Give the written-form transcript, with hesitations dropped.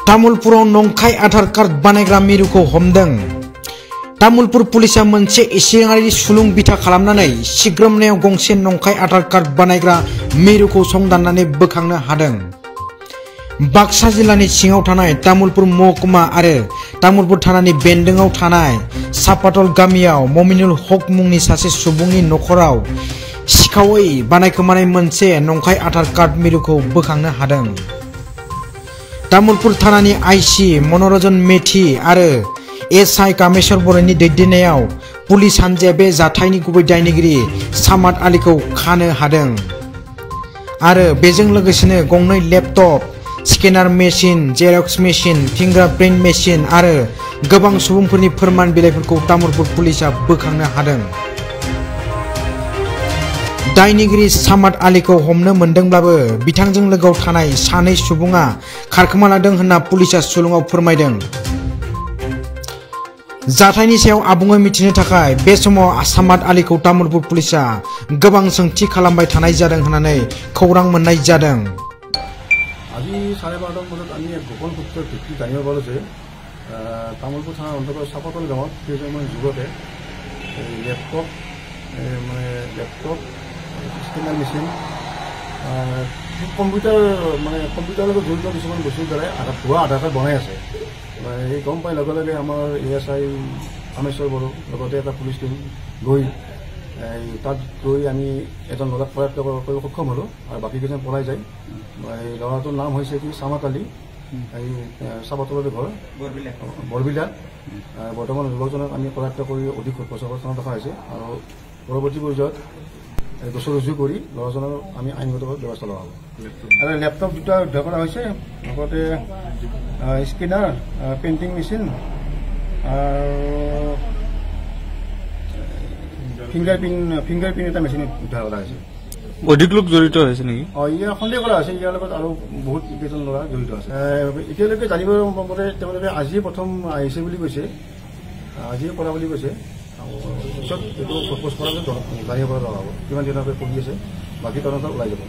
तामुलपुराव नंखाय आधार कार्ड बानायग्रा मिरुखौ हमदों। तामुलपुर पुलिसा मोनसे इसिङारि सुलुं बिथा खालामनानै सिग्रोमनायाव गंसे नंखाय आधार कार्ड बानायग्रा मिरुखौ संदाननानै बोखांनो हादों। बाक्सा जिल्लानि सिङाव थानाय तामुलपुर महकुमा आरो तामुलपुर थानानि बेन्दोंआव थानाय सापातल गामियाव ममिनुल हक मुंनि सासे सुबुंनि नखराव सिखावै बानायखोमानाय मोनसे नंखाय आधार कार्ड मिरुखौ बोखांनो हादों। तामुलपुर थानानि आईसी मनोरंजन मेथि आरो एसआई कामेश्वर बर'नि दैदेननायाव पुलिस हान्जाया बे जाथायनि गुबै दायनिगिरि सामाद आलीखौ खानो हादों आरो बेजों लोगोसेनो गंनै laptop, scanner machine, Xerox machine, fingerprint machine आरो गोबां सुबुंफोरनि फोरमान बिलाइफोरखौ तामुलपुर पुलिसा बोखांनो हादों। दायनिगिरि सामाद आलीखौ हमनो मोनदोंब्लाबो बिथांजों लोगोआव थानाय सानै सुबुङा खारखोमालांदों होनना पुलिसा सुलुङाव फोरमायदों। जाथायनि सायाव आबुङै मिथिनो थाखाय बे समाव सामाद आलीखौ तामुलपुर पुलिसा गोबां सोंथि खालामबाय थानाय जादों होननानै खौरां मोननाय जादों। আজি 12:30 বজাত আমি এক গোপন সূত্ৰৰ ভিত্তিত জানিব পাৰোঁ যে তামুলপুৰ থানাৰ অন্তৰ্গত চাপাতল গাঁৱত কেইজনমান যুৱকে লেপটপ স্কেনাৰ মেচিন কম্পিউটাৰৰ লগত জড়িত কিছুমান বস্তুৰ দ্বাৰাই ভুৱা আধাৰ কাৰ্ড বনাই আছে। এই গম পাই লগে লগে আমাৰ এএসআই কামেশ্বৰ বড়ো লগতে এটা পুলিচ টিম গৈ তাত গৈ আমি এজন ল'ৰাক কৰায়ত্ব কৰিব সক্ষম হ'লোঁ আৰু বাকীকেইজন পলাই যায়। এই ল'ৰাটোৰ নাম হৈছে কি সামাদ আলী, এই চাপাতলতে ঘৰ বৰবিলা। বৰ্তমান যুৱকজনক আমি কৰায়ত্ব কৰি অধিক প্ৰচাৰ থানাত ৰখা হৈছে আৰু পৰৱৰ্তী পৰ্যায়ত গোচৰ ৰুজু কৰি ল'ৰাজনৰ আমি আইনগত ব্যৱস্থা লোৱা হ'ব। আৰু লেপটপ দুটা উদ্ধাৰ কৰা হৈছে, লগতে স্কেনাৰ, পেইণ্টিং মেচিন আৰু ফিংগাৰপ্ৰিণ্ট এটা মেচিন উদ্ধাৰ কৰা হৈছে। অধিক লোক জড়িত হৈছে নেকি? ইয়াৰ সন্দেহ কৰা হৈছে। ইয়াৰ লগত আৰু বহুত কেইজন ল'ৰা জড়িত আছে। এতিয়ালৈকে জানিবৰ মতে তেওঁলোকে আজিয়ে প্ৰথম আহিছে বুলি কৈছে, আজিয়ে কৰা বুলি কৈছে। পিছত এইটো প্ৰপ'জ কৰা জানিব পৰা হ'ব কিমান দিনলৈকে কৰি আছে, বাকী তদন্ত ওলাই যাব।